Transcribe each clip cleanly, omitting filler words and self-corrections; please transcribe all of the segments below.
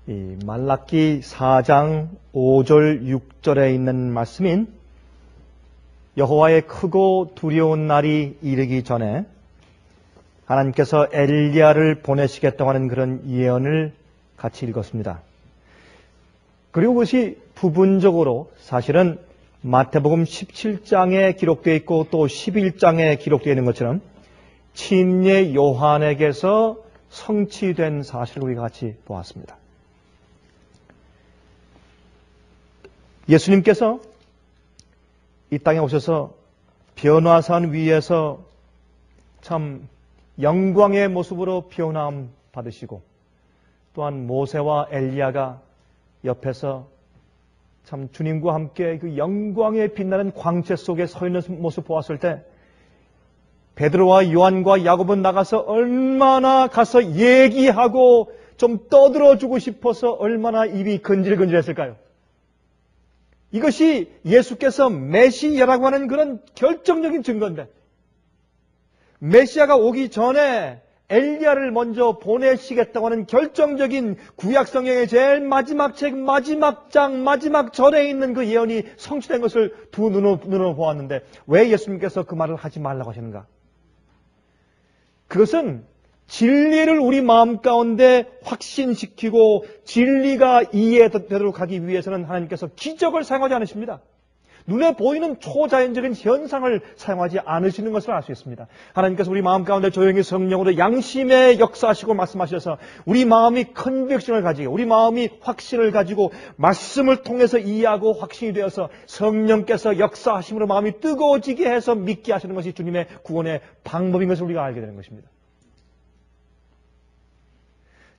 이 말라기 4장 5절 6절에 있는 말씀인 여호와의 크고 두려운 날이 이르기 전에 하나님께서 엘리야를 보내시겠다고 하는 그런 예언을 같이 읽었습니다. 그리고 그것이 부분적으로 사실은 마태복음 17장에 기록되어 있고 또 11장에 기록되어 있는 것처럼 침례 요한에게서 성취된 사실을 우리가 같이 보았습니다. 예수님께서 이 땅에 오셔서 변화산 위에서 참 영광의 모습으로 변화함 받으시고 또한 모세와 엘리야가 옆에서 참 주님과 함께 그 영광에 빛나는 광채 속에 서 있는 모습 보았을 때 베드로와 요한과 야곱은 나가서 얼마나 가서 얘기하고 좀 떠들어주고 싶어서 얼마나 입이 근질근질했을까요? 이것이 예수께서 메시아라고 하는 그런 결정적인 증거인데 메시아가 오기 전에 엘리야를 먼저 보내시겠다고 하는 결정적인 구약성경의 제일 마지막 책, 마지막 장, 마지막 절에 있는 그 예언이 성취된 것을 두 눈으로 보았는데 왜 예수님께서 그 말을 하지 말라고 하시는가? 그것은 진리를 우리 마음 가운데 확신시키고 진리가 이해되도록 하기 위해서는 하나님께서 기적을 사용하지 않으십니다. 눈에 보이는 초자연적인 현상을 사용하지 않으시는 것을 알 수 있습니다. 하나님께서 우리 마음 가운데 조용히 성령으로 양심의 역사하시고 말씀하셔서 우리 마음이 컨빅션을 가지고 우리 마음이 확신을 가지고 말씀을 통해서 이해하고 확신이 되어서 성령께서 역사하심으로 마음이 뜨거워지게 해서 믿게 하시는 것이 주님의 구원의 방법인 것을 우리가 알게 되는 것입니다.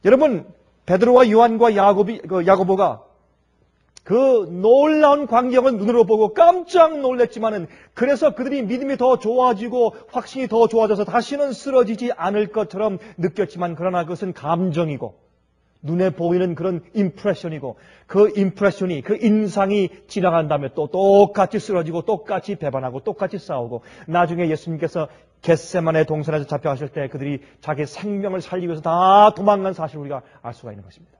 여러분, 베드로와 요한과 야고보가 그 놀라운 광경을 눈으로 보고 깜짝 놀랐지만은 그래서 그들이 믿음이 더 좋아지고 확신이 더 좋아져서 다시는 쓰러지지 않을 것처럼 느꼈지만 그러나 그것은 감정이고 눈에 보이는 그런 임프레션이고 그 임프레션이 그 인상이 지나간 다음에 또 똑같이 쓰러지고 똑같이 배반하고 똑같이 싸우고 나중에 예수님께서 겟세마네 동산에서 잡혀가실 때 그들이 자기 생명을 살리기 위해서 다 도망간 사실을 우리가 알 수가 있는 것입니다.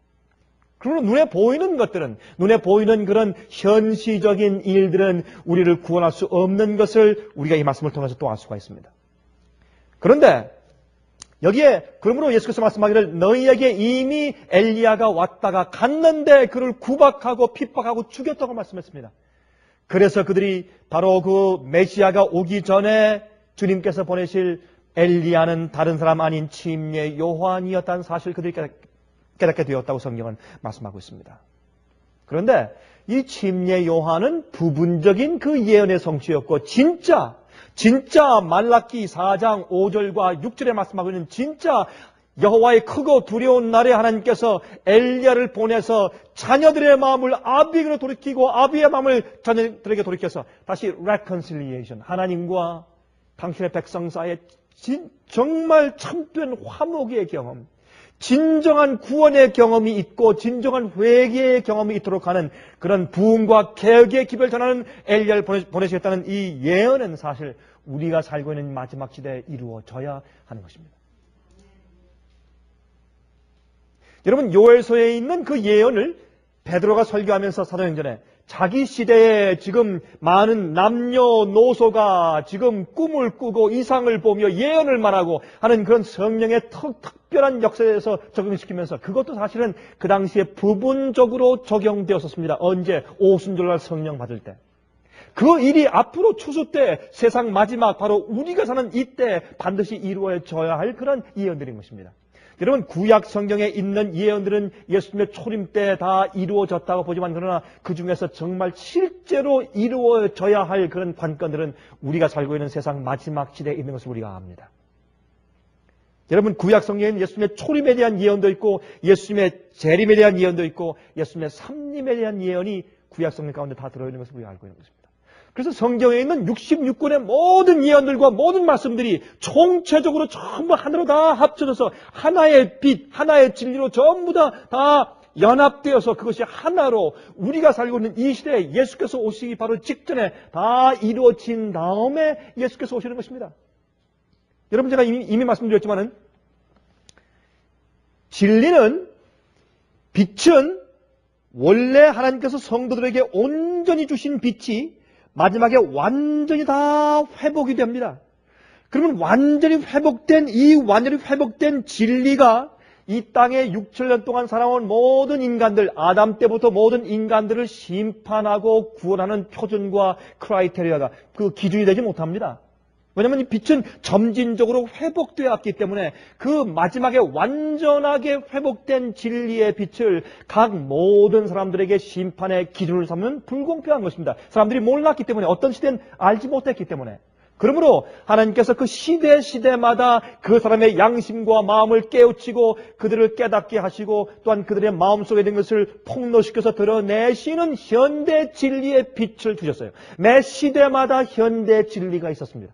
그러므로 눈에 보이는 것들은 눈에 보이는 그런 현시적인 일들은 우리를 구원할 수 없는 것을 우리가 이 말씀을 통해서 또 알 수가 있습니다. 그런데 여기에 그러므로 예수께서 말씀하기를 너희에게 이미 엘리야가 왔다가 갔는데 그를 구박하고 핍박하고 죽였다고 말씀했습니다. 그래서 그들이 바로 그 메시아가 오기 전에 주님께서 보내실 엘리야는 다른 사람 아닌 침례 요한이었다는 사실을 그들이 깨닫게 되었다고 성경은 말씀하고 있습니다. 그런데 이 침례 요한은 부분적인 그 예언의 성취였고 진짜 말라기 4장 5절과 6절에 말씀하고 있는 진짜 여호와의 크고 두려운 날에 하나님께서 엘리야를 보내서 자녀들의 마음을 아비에게로 돌이키고 아비의 마음을 자녀들에게 돌이켜서 다시 reconciliation, 하나님과 당신의 백성 사이에 정말 참된 화목의 경험, 진정한 구원의 경험이 있고 진정한 회개의 경험이 있도록 하는 그런 부흥과 개혁의 기별을 전하는 엘리야를 보내시겠다는 이 예언은 사실 우리가 살고 있는 마지막 시대에 이루어져야 하는 것입니다. 여러분, 요엘서에 있는 그 예언을 베드로가 설교하면서 사도행전에 자기 시대에 지금 많은 남녀노소가 지금 꿈을 꾸고 이상을 보며 예언을 말하고 하는 그런 성령의 특별한 역사에 대해서 적용시키면서 그것도 사실은 그 당시에 부분적으로 적용되었었습니다. 언제? 오순절날 성령 받을 때. 그 일이 앞으로 추수 때 세상 마지막 바로 우리가 사는 이때 반드시 이루어져야 할 그런 예언들인 것입니다. 여러분, 구약 성경에 있는 예언들은 예수님의 초림 때 다 이루어졌다고 보지만 그러나 그 중에서 정말 실제로 이루어져야 할 그런 관건들은 우리가 살고 있는 세상 마지막 시대에 있는 것을 우리가 압니다. 여러분, 구약 성경에는 예수님의 초림에 대한 예언도 있고 예수님의 재림에 대한 예언도 있고 예수님의 삼림에 대한 예언이 구약 성경 가운데 다 들어있는 것을 우리가 알고 있는 것입니다. 그래서 성경에 있는 66권의 모든 예언들과 모든 말씀들이 총체적으로 전부 하나로 다 합쳐져서 하나의 빛, 하나의 진리로 전부 다 연합되어서 그것이 하나로 우리가 살고 있는 이 시대에 예수께서 오시기 바로 직전에 다 이루어진 다음에 예수께서 오시는 것입니다. 여러분, 제가 이미 말씀드렸지만은 진리는 빛은 원래 하나님께서 성도들에게 온전히 주신 빛이 마지막에 완전히 다 회복이 됩니다. 그러면 완전히 회복된 진리가 이 땅에 6천년 동안 살아온 모든 인간들, 아담 때부터 모든 인간들을 심판하고 구원하는 표준과 크라이테리아가 그 기준이 되지 못합니다. 왜냐하면 이 빛은 점진적으로 회복되었기 때문에 그 마지막에 완전하게 회복된 진리의 빛을 각 모든 사람들에게 심판의 기준을 삼는 불공평한 것입니다. 사람들이 몰랐기 때문에, 어떤 시대는 알지 못했기 때문에. 그러므로 하나님께서 그 시대마다 그 사람의 양심과 마음을 깨우치고 그들을 깨닫게 하시고 또한 그들의 마음속에 있는 것을 폭로시켜서 드러내시는 현대 진리의 빛을 주셨어요. 매 시대마다 현대 진리가 있었습니다.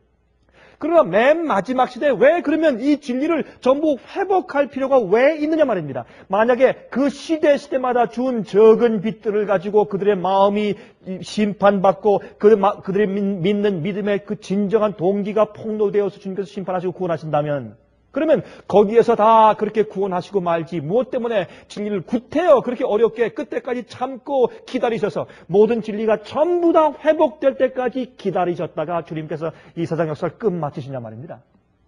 그러나 맨 마지막 시대에 왜 그러면 이 진리를 전부 회복할 필요가 왜 있느냐 말입니다. 만약에 그 시대마다 준 적은 빛들을 가지고 그들의 마음이 심판받고 그들이 믿는 믿음의 그 진정한 동기가 폭로되어서 주님께서 심판하시고 구원하신다면, 그러면 거기에서 다 그렇게 구원하시고 말지 무엇 때문에 진리를 구태여 그렇게 어렵게 끝때까지 참고 기다리셔서 모든 진리가 전부 다 회복될 때까지 기다리셨다가 주님께서 이 세상 역사를 끝마치시냐 말입니다.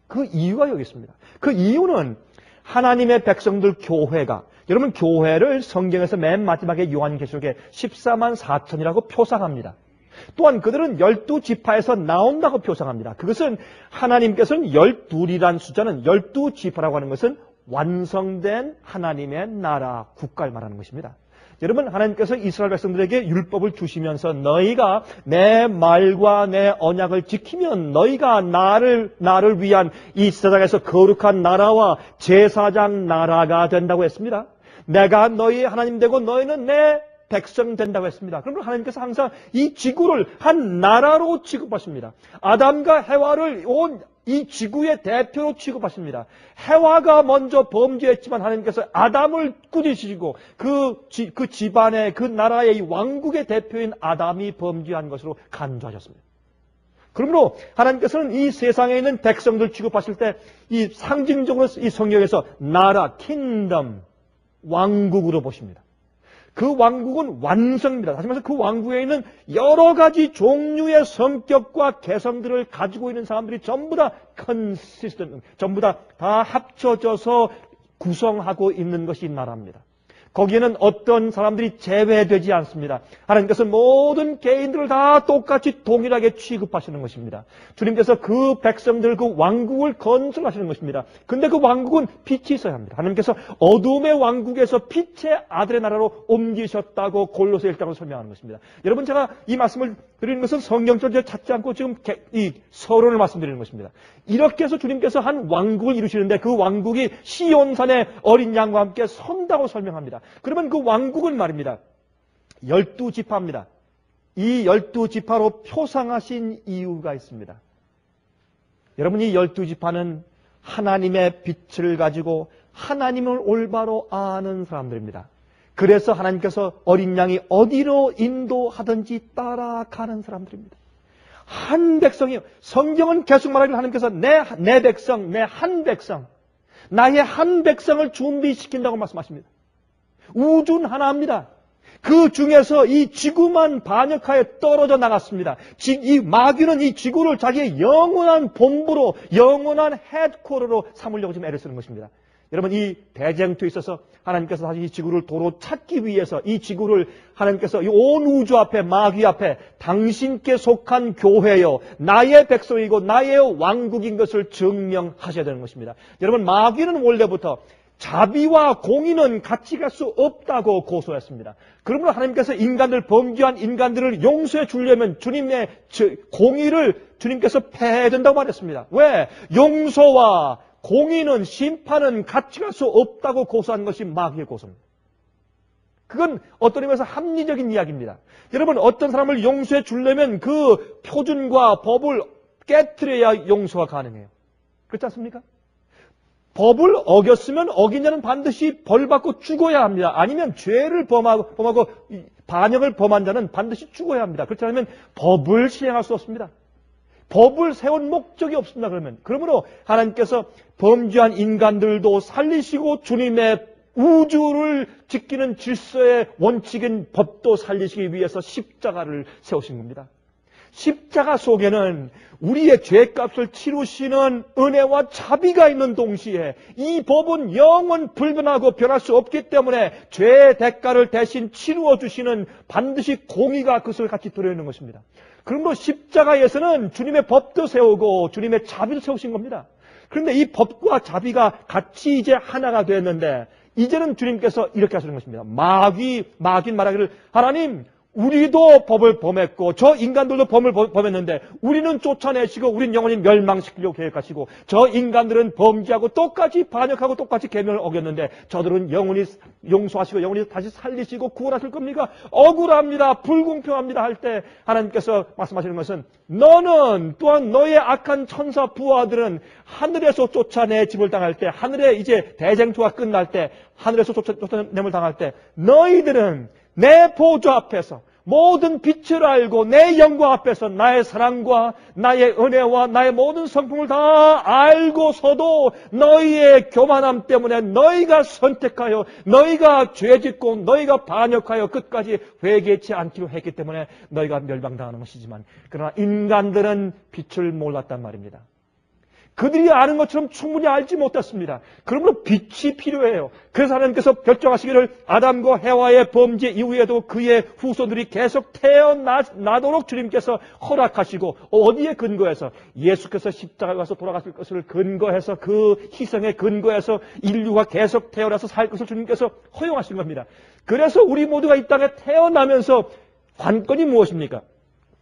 그 이유가 여기 있습니다. 그 이유는 하나님의 백성들 교회가, 여러분 교회를 성경에서 맨 마지막에 요한계시록에 14만 4천이라고 표상합니다. 또한 그들은 12지파에서 나온다고 표상합니다. 그것은 하나님께서는 12이란 숫자는 12지파라고 하는 것은 완성된 하나님의 나라, 국가를 말하는 것입니다. 여러분, 하나님께서 이스라엘 백성들에게 율법을 주시면서 너희가 내 말과 내 언약을 지키면 너희가 나를 위한 이 세상에서 거룩한 나라와 제사장 나라가 된다고 했습니다. 내가 너희의 하나님 되고 너희는 내 백성 된다고 했습니다. 그러면 하나님께서 항상 이 지구를 한 나라로 취급하십니다. 아담과 해와를 온 이 지구의 대표로 취급하십니다. 해와가 먼저 범죄했지만 하나님께서 아담을 꾸짖으시고 그 집안의 그 나라의 이 왕국의 대표인 아담이 범죄한 것으로 간주하셨습니다. 그러므로 하나님께서는 이 세상에 있는 백성들 취급하실 때 이 상징적으로 이 성경에서 나라, 킹덤, 왕국으로 보십니다. 그 왕국은 완성입니다. 다시 말해서 그 왕국에 있는 여러 가지 종류의 성격과 개성들을 가지고 있는 사람들이 전부 다 컨시스턴트, 전부 다 합쳐져서 구성하고 있는 것이 나라입니다. 거기에는 어떤 사람들이 제외되지 않습니다. 하나님께서 모든 개인들을 다 똑같이 동일하게 취급하시는 것입니다. 주님께서 그 백성들, 그 왕국을 건설하시는 것입니다. 근데 그 왕국은 빛이 있어야 합니다. 하나님께서 어둠의 왕국에서 빛의 아들의 나라로 옮기셨다고 골로새 1장으로 설명하는 것입니다. 여러분, 제가 이 말씀을 드리는 것은 성경적으로 찾지 않고 지금 이 서론을 말씀드리는 것입니다. 이렇게 해서 주님께서 한 왕국을 이루시는데 그 왕국이 시온산의 어린 양과 함께 선다고 설명합니다. 그러면 그 왕국은 말입니다. 12지파입니다. 이 12지파로 표상하신 이유가 있습니다. 여러분, 이 12지파는 하나님의 빛을 가지고 하나님을 올바로 아는 사람들입니다. 그래서 하나님께서 어린 양이 어디로 인도하든지 따라가는 사람들입니다. 한 백성이요. 성경은 계속 말하기를 하나님께서 내 백성, 내 한 백성, 나의 한 백성을 준비시킨다고 말씀하십니다. 우주는 하나입니다. 그 중에서 이 지구만 반역하여 떨어져 나갔습니다. 이 마귀는 이 지구를 자기의 영원한 본부로, 영원한 헤드코어로 삼으려고 지금 애를 쓰는 것입니다. 여러분, 이 대쟁투에 있어서 하나님께서 다시 이 지구를 도로 찾기 위해서 이 지구를 하나님께서 이 온 우주 앞에, 마귀 앞에 당신께 속한 교회요, 나의 백성이고 나의 왕국인 것을 증명하셔야 되는 것입니다. 여러분, 마귀는 원래부터 자비와 공의는 같이 갈 수 없다고 고소했습니다. 그러므로 하나님께서 범죄한 인간들을 용서해 주려면 주님의 공의를 주님께서 폐해야 된다고 말했습니다. 왜? 용서와 공의는, 심판은 같이 갈 수 없다고 고소한 것이 마귀의 고소입니다. 그건 어떤 의미에서 합리적인 이야기입니다. 여러분, 어떤 사람을 용서해 주려면 그 표준과 법을 깨트려야 용서가 가능해요. 그렇지 않습니까? 법을 어겼으면 어긴 자는 반드시 벌받고 죽어야 합니다. 아니면 죄를 범하고 반역을 범한 자는 반드시 죽어야 합니다. 그렇지 않으면 법을 시행할 수 없습니다. 법을 세운 목적이 없습니다. 그러므로 하나님께서 범죄한 인간들도 살리시고 주님의 우주를 지키는 질서의 원칙인 법도 살리시기 위해서 십자가를 세우신 겁니다. 십자가 속에는 우리의 죄값을 치루시는 은혜와 자비가 있는 동시에 이 법은 영원 불변하고 변할 수 없기 때문에 죄의 대가를 대신 치루어 주시는 반드시 공의가 그것을 같이 들어있는 것입니다. 그러므로 십자가에서는 주님의 법도 세우고 주님의 자비도 세우신 겁니다. 그런데 이 법과 자비가 같이 이제 하나가 되었는데 이제는 주님께서 이렇게 하시는 것입니다. 마귀인 말하기를 하나님 우리도 법을 범했고 저 인간들도 법을 범했는데 우리는 쫓아내시고 우린 영원히 멸망시키려고 계획하시고 저 인간들은 범죄하고 똑같이 반역하고 똑같이 계명을 어겼는데 저들은 영원히 용서하시고 영원히 다시 살리시고 구원하실 겁니까? 억울합니다. 불공평합니다 할 때 하나님께서 말씀하시는 것은 너는 또한 너의 악한 천사 부하들은 하늘에서 쫓아내 짐을 당할 때 하늘에 이제 대쟁투가 끝날 때 하늘에서 쫓아냄을 당할 때 너희들은 내 보좌 앞에서 모든 빛을 알고 내 영광 앞에서 나의 사랑과 나의 은혜와 나의 모든 성품을 다 알고서도 너희의 교만함 때문에 너희가 선택하여 너희가 죄짓고 너희가 반역하여 끝까지 회개치 않기로 했기 때문에 너희가 멸망당하는 것이지만 그러나 인간들은 빛을 몰랐단 말입니다. 그들이 아는 것처럼 충분히 알지 못했습니다. 그러므로 빛이 필요해요. 그래서 하나님께서 결정하시기를 아담과 해와의 범죄 이후에도 그의 후손들이 계속 태어나도록 주님께서 허락하시고 어디에 근거해서 예수께서 십자가에 가서 돌아가실 것을 근거해서 그 희생에 근거해서 인류가 계속 태어나서 살 것을 주님께서 허용하신 겁니다. 그래서 우리 모두가 이 땅에 태어나면서 관건이 무엇입니까?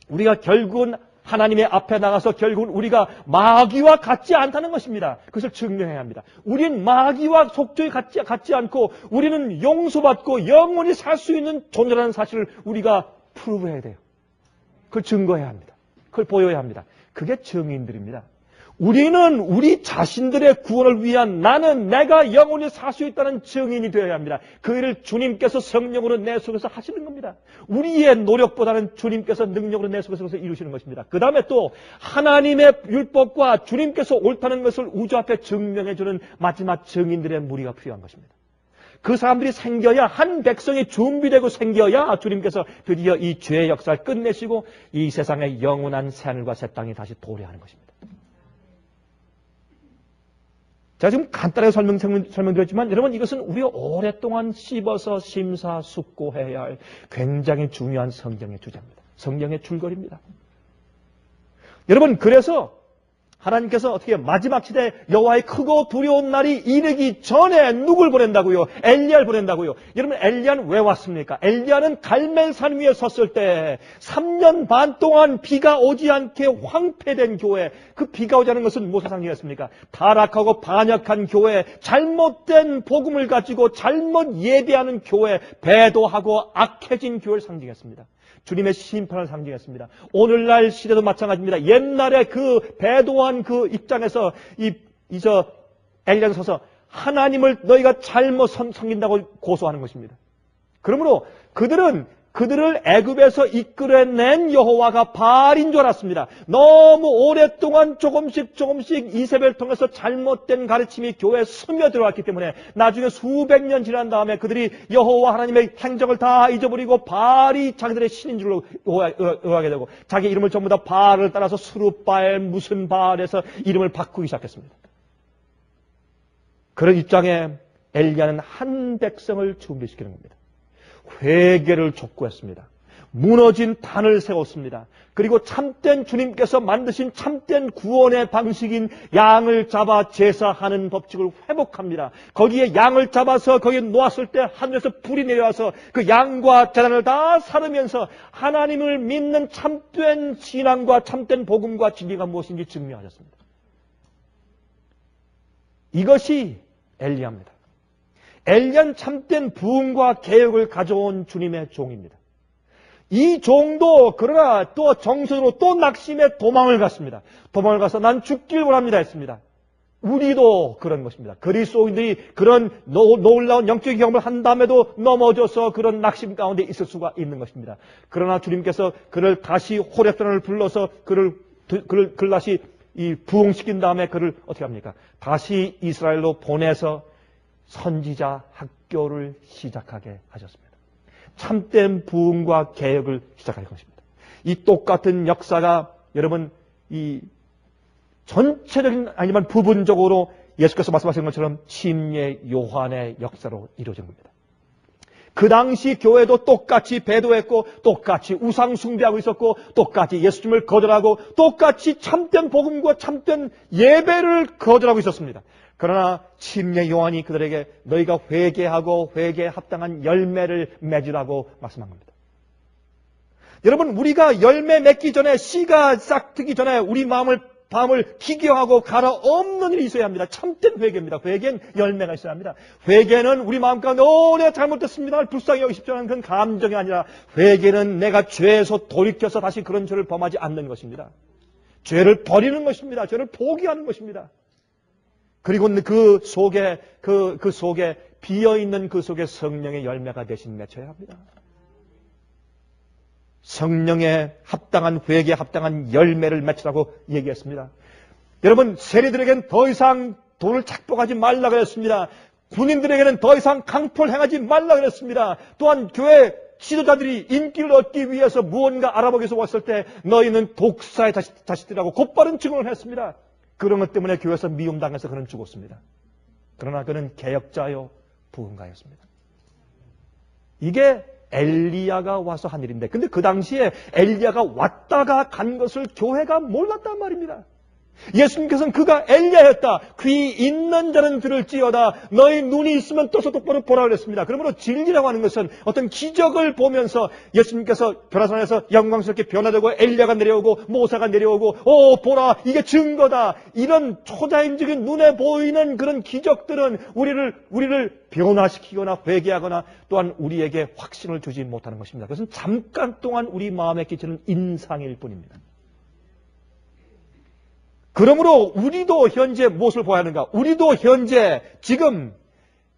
우리가 결국은 하나님의 앞에 나가서 결국은 우리가 마귀와 같지 않다는 것입니다. 그것을 증명해야 합니다. 우린 마귀와 속죄에 같지 않고 우리는 용서받고 영원히 살 수 있는 존재라는 사실을 우리가 프루브해야 돼요. 그걸 증거해야 합니다. 그걸 보여야 합니다. 그게 증인들입니다. 우리는 우리 자신들의 구원을 위한 내가 영원히 살 수 있다는 증인이 되어야 합니다. 그 일을 주님께서 성령으로 내 속에서 하시는 겁니다. 우리의 노력보다는 주님께서 능력으로 내 속에서 이루시는 것입니다. 그 다음에 또 하나님의 율법과 주님께서 옳다는 것을 우주 앞에 증명해주는 마지막 증인들의 무리가 필요한 것입니다. 그 사람들이 생겨야 한 백성이 준비되고 생겨야 주님께서 드디어 이 죄의 역사를 끝내시고 이 세상에 영원한 새하늘과 새 땅이 다시 도래하는 것입니다. 제가 지금 간단하게 설명드렸지만 여러분 이것은 우리가 오랫동안 씹어서 심사숙고해야 할 굉장히 중요한 성경의 주제입니다. 성경의 줄거리입니다. 여러분 그래서 하나님께서 어떻게 마지막 시대 여호와의 크고 두려운 날이 이르기 전에 누굴 보낸다고요? 엘리야를 보낸다고요. 여러분 엘리야는 왜 왔습니까? 엘리야는 갈멜산 위에 섰을 때 3년 반 동안 비가 오지 않게 황폐된 교회, 그 비가 오지 않은 것은 무엇을 상징했습니까? 타락하고 반역한 교회, 잘못된 복음을 가지고 잘못 예배하는 교회, 배도하고 악해진 교회를 상징했습니다. 주님의 심판을 상징했습니다. 오늘날 시대도 마찬가지입니다. 옛날에 그 배도한 그 입장에서 엘리야가 서서 하나님을 너희가 잘못 섬긴다고 고소하는 것입니다. 그러므로 그들을 애굽에서 이끌어낸 여호와가 바알인 줄 알았습니다. 너무 오랫동안 조금씩 이세벨을 통해서 잘못된 가르침이 교회에 스며들어왔기 때문에 나중에 수백 년 지난 다음에 그들이 여호와 하나님의 행적을 다 잊어버리고 바알이 자기들의 신인 줄로 의하게 되고 자기 이름을 전부 다 바알을 따라서 수룹바알 무슨 바알에서 이름을 바꾸기 시작했습니다. 그런 입장에 엘리야는 한 백성을 준비시키는 겁니다. 회개를 촉구했습니다. 무너진 단을 세웠습니다. 그리고 참된 주님께서 만드신 참된 구원의 방식인 양을 잡아 제사하는 법칙을 회복합니다. 거기에 양을 잡아서 거기에 놓았을 때 하늘에서 불이 내려와서 그 양과 제단을 다 사르면서 하나님을 믿는 참된 신앙과 참된 복음과 진리가 무엇인지 증명하셨습니다. 이것이 엘리야입니다. 엘리야는 참된 부흥과 개혁을 가져온 주님의 종입니다. 이 종도 그러나 또 정선으로 또 낙심에 도망을 갔습니다. 도망을 가서 난 죽길 원합니다 했습니다. 우리도 그런 것입니다. 그리스도인들이 그런 놀라운 영적인 경험을 한 다음에도 넘어져서 그런 낙심 가운데 있을 수가 있는 것입니다. 그러나 주님께서 그를 다시 호렙산을 불러서 그를 다시 부흥시킨 다음에 그를 어떻게 합니까? 다시 이스라엘로 보내서 선지자, 국교를 시작하게 하셨습니다. 참된 부흥과 개혁을 시작할 것입니다. 이 똑같은 역사가 여러분 이 전체적인 아니면 부분적으로 예수께서 말씀하신 것처럼 침례 요한의 역사로 이루어진 겁니다. 그 당시 교회도 똑같이 배도했고 똑같이 우상 숭배하고 있었고 똑같이 예수님을 거절하고 똑같이 참된 복음과 참된 예배를 거절하고 있었습니다. 그러나 침례 요한이 그들에게 너희가 회개하고 회개에 합당한 열매를 맺으라고 말씀한 겁니다. 여러분, 우리가 열매 맺기 전에 씨가 싹 트기 전에 우리 마음을 기경하고 갈아 없는 일이 있어야 합니다. 참된 회개입니다. 회개는 열매가 있어야 합니다. 회개는 우리 마음 가운데 내가 잘못했습니다. 불쌍히 여기 싶지 않은 그런 감정이 아니라 회개는 내가 죄에서 돌이켜서 다시 그런 죄를 범하지 않는 것입니다. 죄를 버리는 것입니다. 죄를 포기하는 것입니다. 그리고 그 속에 비어있는 그 속에 성령의 열매가 대신 맺혀야 합니다. 성령에 합당한 회개에 합당한 열매를 맺으라고 얘기했습니다. 여러분, 세리들에게는 더 이상 돈을 착복하지 말라 그랬습니다. 군인들에게는 더 이상 강포를 행하지 말라 그랬습니다. 또한 교회 지도자들이 인기를 얻기 위해서 무언가 알아보기 위해서 왔을 때 너희는 독사의 자식들이라고 곧바른 증언을 했습니다. 그런 것 때문에 교회에서 미움당해서 그는 죽었습니다. 그러나 그는 개혁자요 부흥가였습니다. 이게 엘리야가 와서 한 일인데, 근데 그 당시에 엘리야가 왔다가 간 것을 교회가 몰랐단 말입니다. 예수님께서는 그가 엘리야였다. 귀 있는 자는 들을지어다. 너희 눈이 있으면 떠서 똑바로 보라 그랬습니다. 그러므로 진리라고 하는 것은 어떤 기적을 보면서 예수님께서 변화산에서 영광스럽게 변화되고 엘리야가 내려오고 모세가 내려오고 보라 이게 증거다. 이런 초자연적인 눈에 보이는 그런 기적들은 우리를 변화시키거나 회개하거나 또한 우리에게 확신을 주지 못하는 것입니다. 그것은 잠깐 동안 우리 마음에 끼치는 인상일 뿐입니다. 그러므로 우리도 현재 무엇을 보아야 하는가? 우리도 현재 지금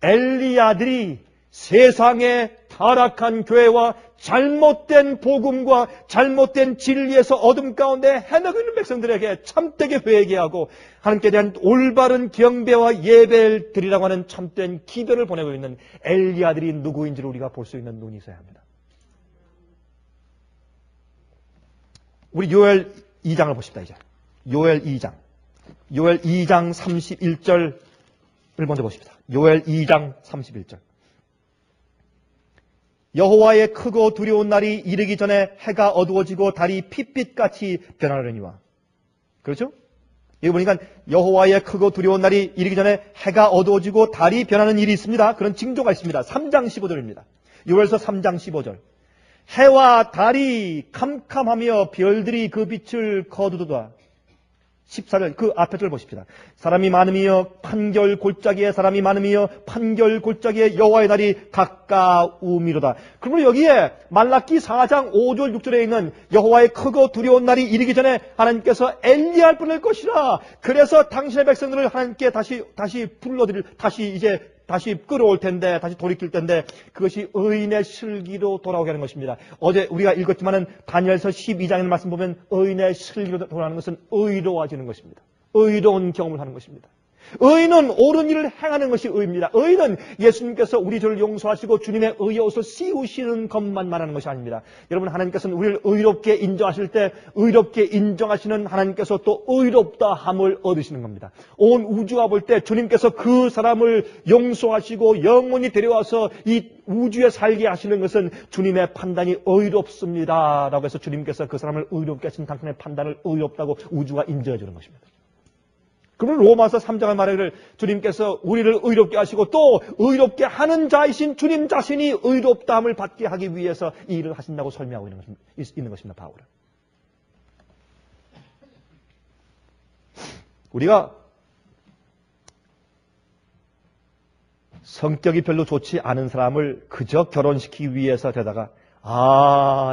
엘리야들이 세상의 타락한 교회와 잘못된 복음과 잘못된 진리에서 어둠 가운데 헤매고 있는 백성들에게 참되게 회개하고 하나님께 대한 올바른 경배와 예배를 드리라고 하는 참된 기도를 보내고 있는 엘리야들이 누구인지를 우리가 볼 수 있는 눈이 있어야 합니다. 우리 요엘 2장을 보십시다. 이제 요엘 2장 31절을 먼저 보십시다. 요엘 2장 31절. 여호와의 크고 두려운 날이 이르기 전에 해가 어두워지고 달이 핏빛같이 변하려니와. 그렇죠? 여기 보니까 여호와의 크고 두려운 날이 이르기 전에 해가 어두워지고 달이 변하는 일이 있습니다. 그런 징조가 있습니다. 3장 15절입니다. 요엘서 3장 15절. 해와 달이 캄캄하며 별들이 그 빛을 거두도다. 14절 그 앞에 절 보십시다. 사람이 많으며 판결 골짜기에 사람이 많으며 판결 골짜기에 여호와의 날이 가까우미로다. 그러므로 여기에 말라기 4장 5절 6절에 있는 여호와의 크고 두려운 날이 이르기 전에 하나님께서 엘리야를 보낼 것이라. 그래서 당신의 백성들을 하나님께 다시 다시 끌어올 텐데, 다시 돌이킬 텐데, 그것이 의인의 슬기로 돌아오게 하는 것입니다. 어제 우리가 읽었지만은 다니엘서 12장의 말씀 보면 의인의 슬기로 돌아오는 것은 의로워지는 것입니다. 의로운 경험을 하는 것입니다. 의인은 옳은 일을 행하는 것이 의입니다. 의인은 예수님께서 우리 죄를 용서하시고 주님의 의의 옷을 씌우시는 것만 말하는 것이 아닙니다. 여러분, 하나님께서는 우리를 의롭게 인정하실 때 의롭게 인정하시는 하나님께서 또 의롭다 함을 얻으시는 겁니다. 온 우주가 볼 때 주님께서 그 사람을 용서하시고 영원히 데려와서 이 우주에 살게 하시는 것은 주님의 판단이 의롭습니다 라고 해서 주님께서 그 사람을 의롭게 하신 당신의 판단을 의롭다고 우주가 인정해 주는 것입니다. 그러면 로마서 3장을 말하기를 주님께서 우리를 의롭게 하시고 또 의롭게 하는 자이신 주님 자신이 의롭다함을 받게 하기 위해서 이 일을 하신다고 설명하고 있는 것입니다. 바울은. 우리가 성격이 별로 좋지 않은 사람을 그저 결혼시키기 위해서 되다가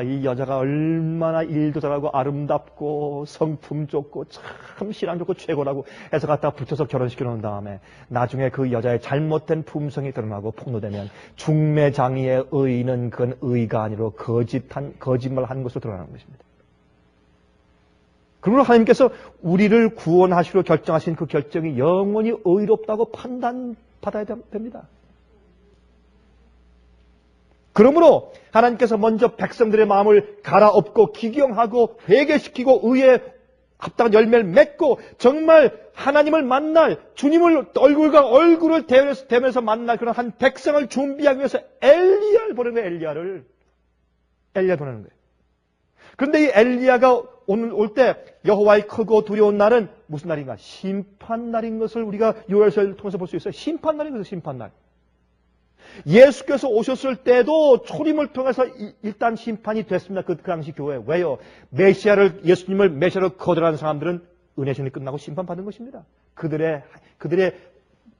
이 여자가 얼마나 일도 잘하고 아름답고 성품 좋고 참 신앙 좋고 최고라고 해서 갖다 붙여서 결혼시켜 놓은 다음에 나중에 그 여자의 잘못된 품성이 드러나고 폭로되면 중매장이의 의는 그건 의가 아니라 거짓말 한 것으로 드러나는 것입니다. 그러므로 하나님께서 우리를 구원하시려 결정하신 그 결정이 영원히 의롭다고 판단받아야 됩니다. 그러므로 하나님께서 먼저 백성들의 마음을 갈아엎고 기경하고 회개시키고 의에 합당한 열매를 맺고 정말 하나님을 만날, 주님을 얼굴과 얼굴을 대면서 만날 그런 한 백성을 준비하기 위해서 엘리야를 보내는 거예요. 엘리야 보내는 거예요. 그런데 이 엘리야가 오늘 올 때 여호와의 크고 두려운 날은 무슨 날인가? 심판날인 것을 우리가 요엘서를 통해서 볼 수 있어요. 심판날인 것을 심판날. 예수께서 오셨을 때도 초림을 통해서 일단 심판이 됐습니다. 그 당시 교회. 왜요? 예수님을 메시아로 거절하는 사람들은 은혜 시간이 끝나고 심판받는 것입니다. 그들의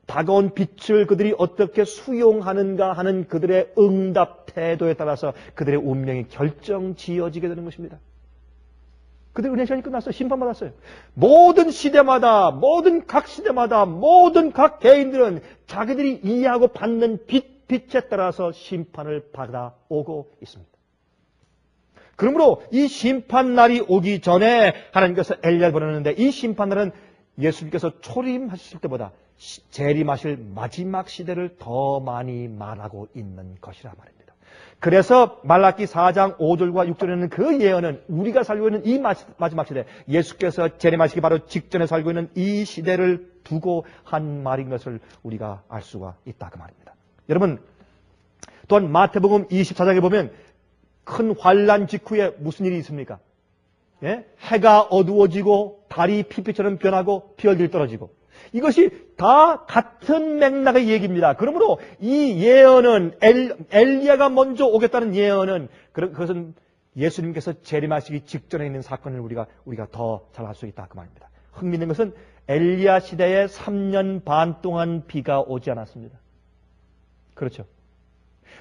다가온 빛을 그들이 어떻게 수용하는가 하는 그들의 응답 태도에 따라서 그들의 운명이 결정지어지게 되는 것입니다. 그들 은혜 시간이 끝났어요. 심판받았어요. 모든 시대마다, 모든 각 시대마다, 모든 각 개인들은 자기들이 이해하고 받는 빛에 따라서 심판을 받아오고 있습니다. 그러므로 이 심판날이 오기 전에 하나님께서 엘리야를 보내는데 이 심판날은 예수님께서 초림하실 때보다 재림하실 마지막 시대를 더 많이 말하고 있는 것이라 말입니다. 그래서 말라기 4장 5절과 6절에는 그 예언은 우리가 살고 있는 이 마지막 시대, 예수께서 재림하시기 바로 직전에 살고 있는 이 시대를 두고 한 말인 것을 우리가 알 수가 있다 그 말입니다. 여러분, 또한 마태복음 24장에 보면 큰 환란 직후에 무슨 일이 있습니까? 예? 해가 어두워지고 달이 피피처럼 변하고 피얼들이 떨어지고 이것이 다 같은 맥락의 얘기입니다. 그러므로 이 예언은 엘리야가 먼저 오겠다는 예언은 그것은 예수님께서 재림하시기 직전에 있는 사건을 우리가 더 잘 알 수 있다 그 말입니다. 흥미있는 것은 엘리야 시대에 3년 반 동안 비가 오지 않았습니다. 그렇죠.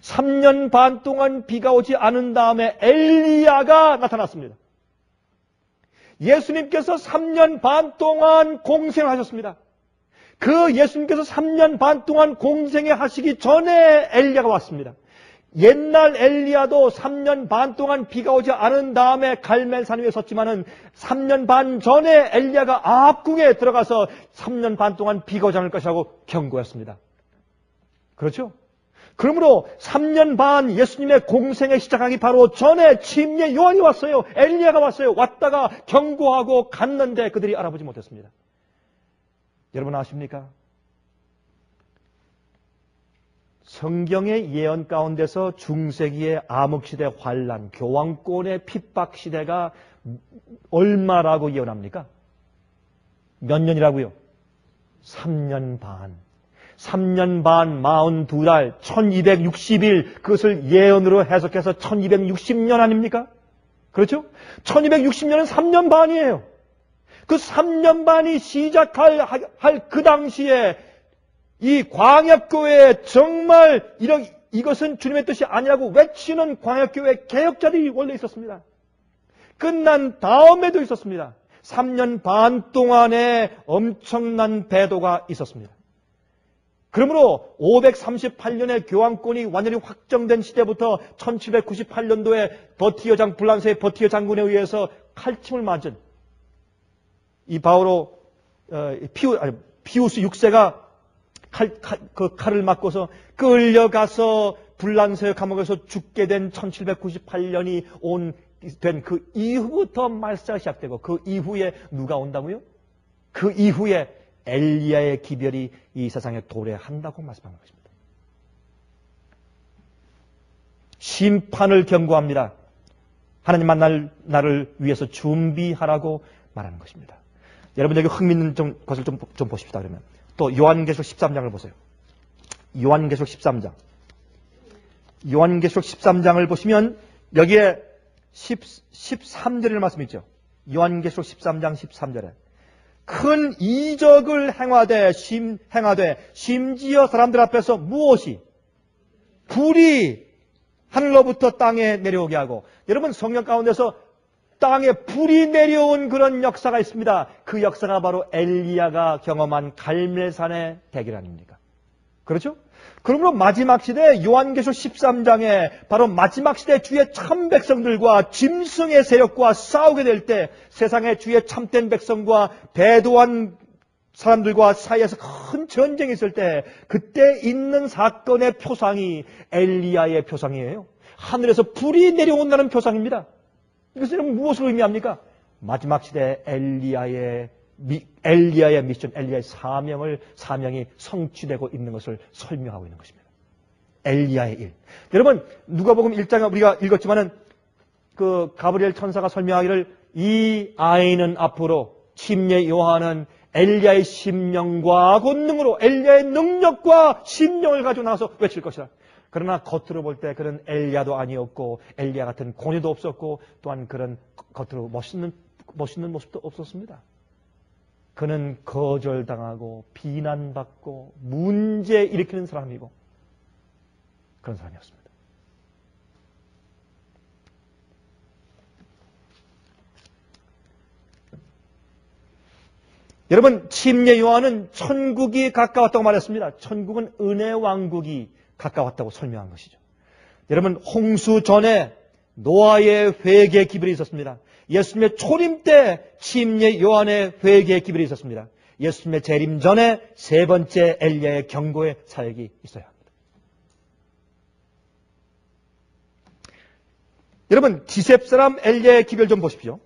3년 반 동안 비가 오지 않은 다음에 엘리야가 나타났습니다. 예수님께서 3년 반 동안 공생을 하셨습니다. 그 예수님께서 3년 반 동안 공생에 하시기 전에 엘리야가 왔습니다. 옛날 엘리야도 3년 반 동안 비가 오지 않은 다음에 갈멜산 위에 섰지만은 3년 반 전에 엘리야가 아합궁에 들어가서 3년 반 동안 비가 오지 않을 것이라고 경고했습니다. 그렇죠? 그러므로 3년 반 예수님의 공생에 시작하기 바로 전에 침례 요한이 왔어요. 엘리야가 왔어요. 왔다가 경고하고 갔는데 그들이 알아보지 못했습니다. 여러분 아십니까? 성경의 예언 가운데서 중세기의 암흑시대 환란, 교황권의 핍박시대가 얼마라고 예언합니까? 몇 년이라고요? 3년 반. 3년 반, 42달, 1260일, 그것을 예언으로 해석해서 1260년 아닙니까? 그렇죠? 1260년은 3년 반이에요. 그 3년 반이 시작할 그 당시에 이 광역교회에 정말 이것은 주님의 뜻이 아니라고 외치는 광역교회 개혁자들이 원래 있었습니다. 끝난 다음에도 있었습니다. 3년 반 동안에 엄청난 배도가 있었습니다. 그러므로 538년에 교황권이 완전히 확정된 시대부터 1798년도에 블란세의 버티어 장군에 의해서 칼침을 맞은 이 바오로 피우스 6세가 그 칼을 맞고서 끌려가서 불란서의 감옥에서 죽게 된 1798년이 된 그 이후부터 말세가 시작되고 그 이후에 누가 온다고요? 그 이후에 엘리야의 기별이 이 세상에 도래한다고 말씀하는 것입니다. 심판을 경고합니다. 하나님 만날 날을 위해서 준비하라고 말하는 것입니다. 여러분 여기 흥미있는 것을 좀 보십시다. 그러면 또 요한계시록 13장을 보세요. 요한계시록 13장. 요한계시록 13장을 보시면 여기에 13절이라는 말씀이 있죠. 요한계시록 13장 13절에 큰 이적을 행하되 심지어 사람들 앞에서 무엇이? 불이 하늘로부터 땅에 내려오게 하고, 여러분 성경 가운데서 땅에 불이 내려온 그런 역사가 있습니다. 그 역사가 바로 엘리야가 경험한 갈멜산의 대길 아닙니까? 그렇죠? 그러므로 마지막 시대 요한계시록 13장에 바로 마지막 시대 주의 참 백성들과 짐승의 세력과 싸우게 될 때 세상의 주의 참된 백성과 배도한 사람들과 사이에서 큰 전쟁이 있을 때 그때 있는 사건의 표상이 엘리야의 표상이에요. 하늘에서 불이 내려온다는 표상입니다. 이것은 무엇을 의미합니까? 마지막 시대에 엘리야의 미션, 엘리야의 사명이 성취되고 있는 것을 설명하고 있는 것입니다. 엘리야의 일. 여러분, 누가복음 1장에 우리가 읽었지만은 그 가브리엘 천사가 설명하기를 이 아이는 앞으로 침례 요한은 엘리야의 심령과 권능으로 엘리야의 능력과 심령을 가지고 나와서 외칠 것이다. 그러나 겉으로 볼 때 그런 엘리야도 아니었고 엘리야 같은 권위도 없었고 또한 그런 겉으로 멋있는 모습도 없었습니다. 그는 거절당하고 비난받고 문제 일으키는 사람이고 그런 사람이었습니다. 여러분, 침례 요한은 천국이 가까웠다고 말했습니다. 천국은 은혜 왕국이 가까웠다고 설명한 것이죠. 여러분, 홍수 전에 노아의 회개 기별이 있었습니다. 예수님의 초림 때 침례 요한의 회개 기별이 있었습니다. 예수님의 재림 전에 세 번째 엘리야의 경고의 사역이 있어야 합니다. 여러분, 디셉 사람 엘리야의 기별 좀 보십시오.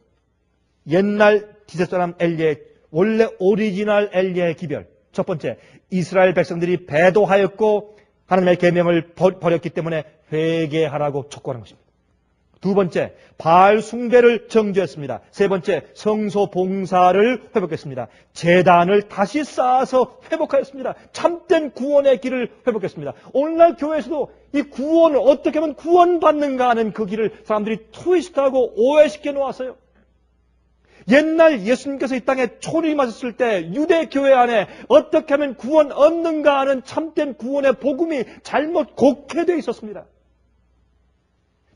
옛날 디셉 사람 엘리야의 원래 오리지널 엘리야의 기별. 첫 번째, 이스라엘 백성들이 배도하였고 하나님의 계명을 버렸기 때문에 회개하라고 촉구하는 것입니다. 두 번째, 바알 숭배를 정죄했습니다. 세 번째, 성소 봉사를 회복했습니다. 제단을 다시 쌓아서 회복하였습니다. 참된 구원의 길을 회복했습니다. 오늘날 교회에서도 이 구원을 어떻게 하면 구원받는가 하는 그 길을 사람들이 트위스트하고 오해시켜 놓았어요. 옛날 예수님께서 이 땅에 초림하셨을 때 유대교회 안에 어떻게 하면 구원 얻는가 하는 참된 구원의 복음이 잘못 곡해되어 있었습니다.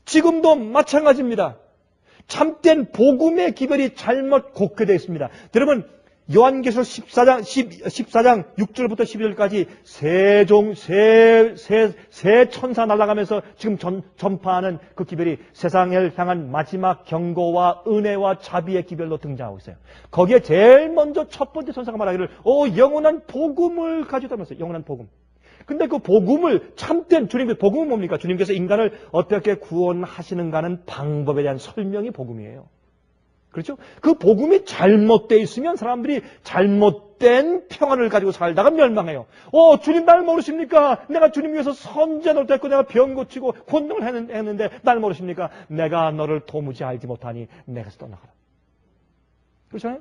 지금도 마찬가지입니다. 참된 복음의 기별이 잘못 곡해되어 있습니다. 여러분, 요한계시록 14장 6절부터 12절까지 세 천사 날아가면서 지금 전파하는 그 기별이 세상을 향한 마지막 경고와 은혜와 자비의 기별로 등장하고 있어요. 거기에 제일 먼저 첫 번째 천사가 말하기를 영원한 복음을 가져다면서 영원한 복음. 근데 그 복음을 참된 주님의 복음은 뭡니까? 주님께서 인간을 어떻게 구원하시는가는 방법에 대한 설명이 복음이에요. 그렇죠? 그 복음이 잘못되어 있으면 사람들이 잘못된 평안을 가지고 살다가 멸망해요. 주님 날 모르십니까? 내가 주님 위해서 선제노릇 했고 내가 병 고치고 권능을 했는데 날 모르십니까? 내가 너를 도무지 알지 못하니 내게서 떠나가라. 그렇잖아요?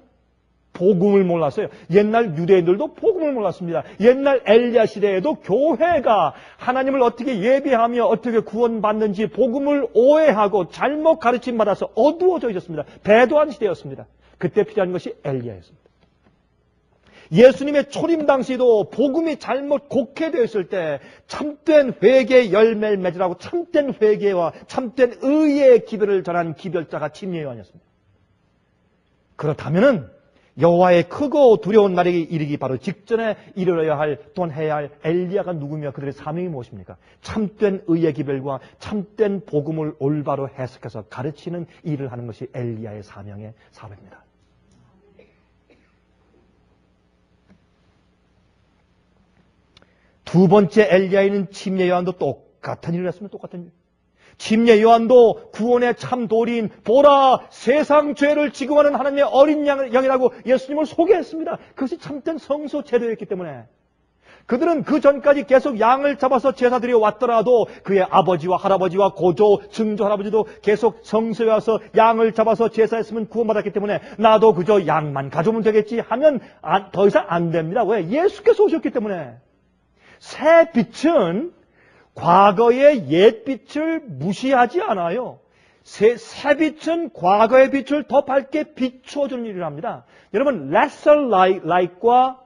복음을 몰랐어요. 옛날 유대인들도 복음을 몰랐습니다. 옛날 엘리야 시대에도 교회가 하나님을 어떻게 예배하며 어떻게 구원받는지 복음을 오해하고 잘못 가르침 받아서 어두워져 있었습니다. 배도한 시대였습니다. 그때 필요한 것이 엘리야였습니다. 예수님의 초림 당시도 복음이 잘못 곡해되어 있을 때 참된 회개의 열매를 맺으라고 참된 회개와 참된 의의 기별을 전한 기별자가 침례 요한이었습니다. 그렇다면은 여호와의 크고 두려운 날이 이르기 바로 직전에 이르러야 할 또한 해야 할 엘리야가 누구며 그들의 사명이 무엇입니까? 참된 의의 기별과 참된 복음을 올바로 해석해서 가르치는 일을 하는 것이 엘리야의 사명의 사업입니다. 두 번째 엘리야에는 침례 요한도 똑같은 일을 했습니다. 똑같은 일. 침례 요한도 구원의 참 도리인 보라 세상 죄를 지고하는 하나님의 어린 양이라고 예수님을 소개했습니다. 그것이 참된 성소 제도였기 때문에 그들은 그 전까지 계속 양을 잡아서 제사드리 왔더라도 그의 아버지와 할아버지와 고조, 증조 할아버지도 계속 성소에 와서 양을 잡아서 제사했으면 구원받았기 때문에 나도 그저 양만 가져오면 되겠지 하면 더 이상 안 됩니다. 왜? 예수께서 오셨기 때문에. 새 빛은 과거의 옛 빛을 무시하지 않아요. 새 빛은 과거의 빛을 더 밝게 비춰주는 일을 합니다. 여러분, lesser light과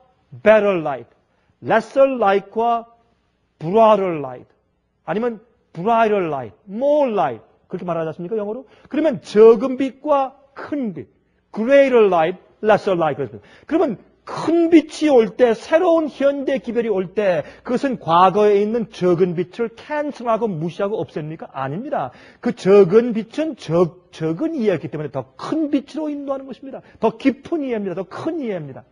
better light, lesser light과 brighter light, 아니면 brighter light, more light 그렇게 말하지 않습니까? 영어로? 그러면 적은 빛과 큰 빛, greater light, lesser light. 그러면 큰 빛이 올 때, 새로운 현대 기별이 올 때 그것은 과거에 있는 적은 빛을 캔슬하고 무시하고 없앱니까? 아닙니다. 그 적은 빛은 적은 이해였기 때문에 더 큰 빛으로 인도하는 것입니다. 더 깊은 이해입니다. 더 큰 이해입니다.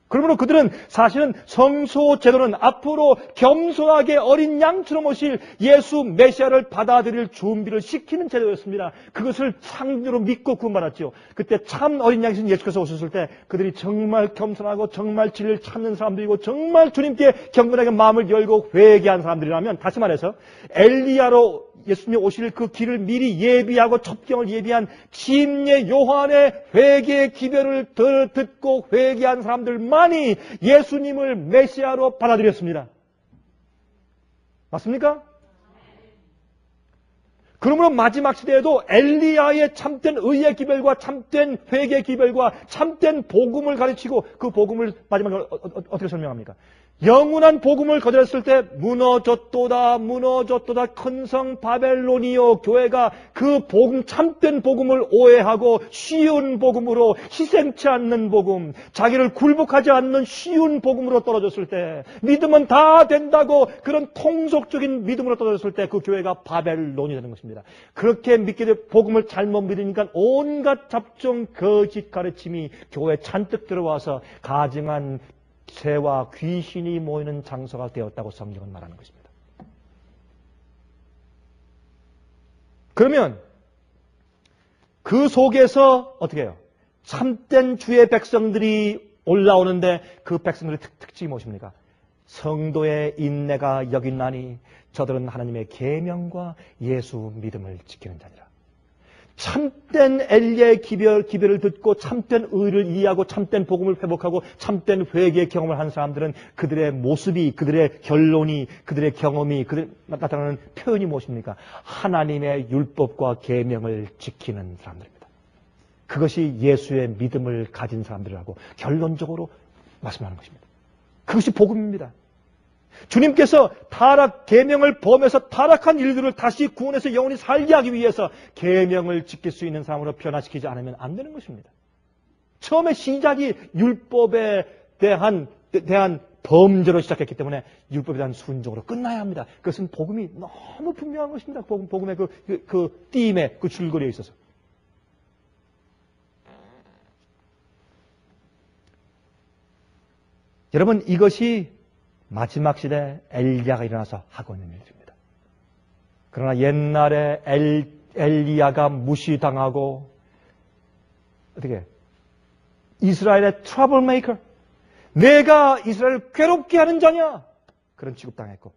그러므로 그들은 사실은 성소 제도는 앞으로 겸손하게 어린 양처럼 오실 예수 메시아를 받아들일 준비를 시키는 제도였습니다. 그것을 상대로 믿고 구원받았죠. 그때 참 어린 양이신 예수께서 오셨을 때 그들이 정말 겸손하고 정말 진리를 찾는 사람들이고 정말 주님께 경건하게 마음을 열고 회개한 사람들이라면, 다시 말해서 엘리야로 예수님이 오실 그 길을 미리 예비하고 첩경을 예비한 침례 요한의 회개의 기별을 듣고 회개한 사람들만이 예수님을 메시아로 받아들였습니다. 맞습니까? 그러므로 마지막 시대에도 엘리야의 참된 의의 기별과 참된 회개의 기별과 참된 복음을 가르치고, 그 복음을 마지막에 어떻게 설명합니까? 영원한 복음을 거절했을 때 무너졌도다 무너졌도다 큰 성 바벨로니오, 교회가 그 복음, 참된 복음을 오해하고 쉬운 복음으로, 희생치 않는 복음, 자기를 굴복하지 않는 쉬운 복음으로 떨어졌을 때, 믿으면 다 된다고 그런 통속적인 믿음으로 떨어졌을 때 그 교회가 바벨론이 되는 것입니다. 그렇게 믿게 된 복음을 잘못 믿으니까 온갖 잡종 거짓 가르침이 교회에 잔뜩 들어와서 가증한 새와 귀신이 모이는 장소가 되었다고 성경은 말하는 것입니다. 그러면 그 속에서 어떻게 해요? 참된 주의 백성들이 올라오는데, 그 백성들의 특징이 무엇입니까? 성도의 인내가 여긴나니 저들은 하나님의 계명과 예수 믿음을 지키는 자니라. 참된 엘리야의 기별을 듣고 참된 의를 이해하고 참된 복음을 회복하고 참된 회개의 경험을 한 사람들은 그들의 모습이, 그들의 결론이, 그들의 경험이, 그들 나타나는 표현이 무엇입니까? 하나님의 율법과 계명을 지키는 사람들입니다. 그것이 예수의 믿음을 가진 사람들이라고 결론적으로 말씀하는 것입니다. 그것이 복음입니다. 주님께서 계명을 범해서 타락한 일들을 다시 구원해서 영원히 살게 하기 위해서 계명을 지킬 수 있는 사람으로 변화시키지 않으면 안 되는 것입니다. 처음에 시작이 율법에 대한 범죄로 시작했기 때문에 율법에 대한 순종으로 끝나야 합니다. 그것은 복음이 너무 분명한 것입니다. 복음의 그 띠임에, 그 줄거리에 있어서. 여러분, 이것이 마지막 시대 엘리야가 일어나서 하고 있는 일입니다. 그러나 옛날에 엘리야가 무시당하고, 어떻게, 이스라엘의 트러블 메이커, 내가 이스라엘을 괴롭게 하는 자냐, 그런 취급당했고,